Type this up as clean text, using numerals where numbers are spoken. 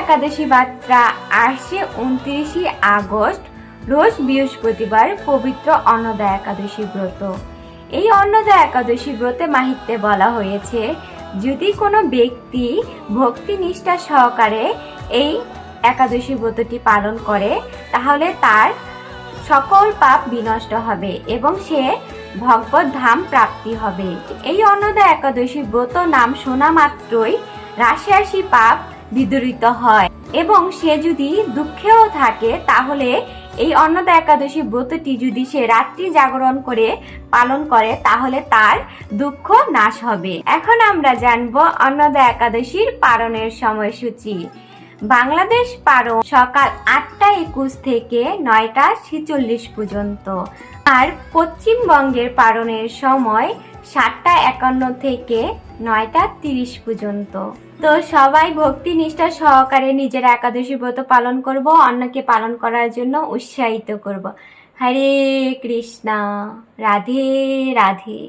একাদশী বার্তা আসছে 29 আগস্ট, রোজ বৃহস্পতিবার, পবিত্র অন্নদা একাদশী ব্রত। এই অন্নদা একাদশী ব্রতে মাহিত্যে বলা হয়েছে, যদি কোনো ব্যক্তি ভক্তি নিষ্ঠা সহকারে এই একাদশী ব্রতটি পালন করে তাহলে তার সকল পাপ বিনষ্ট হবে এবং সে ভগবত ধাম প্রাপ্তি হবে। এই অন্নদা একাদশী ব্রত নাম শোনা মাত্রই রাশি রাশি পাপ বিদূরিত হয় এবং সে যদি দুঃখেও থাকে তাহলে এই অন্নদা একাদশী ব্রতটি যদি সে রাত্রি জাগরণ করে পালন করে তাহলে তার দুঃখ নাশ হবে। এখন আমরা জানবো অন্নদা একাদশীর পালনের সময়সূচি। বাংলাদেশ পালন সকাল 8:21 থেকে 9:46 পর্যন্ত, আর পশ্চিমবঙ্গের পালনের সময় 7:51 থেকে 9:30 পর্যন্ত। তো সবাই ভক্তি নিষ্ঠা সহকারে নিজের একাদশী ব্রত পালন করব, অন্যকে পালন করার জন্য উৎসাহিত করব। হরে কৃষ্ণা, রাধে রাধে।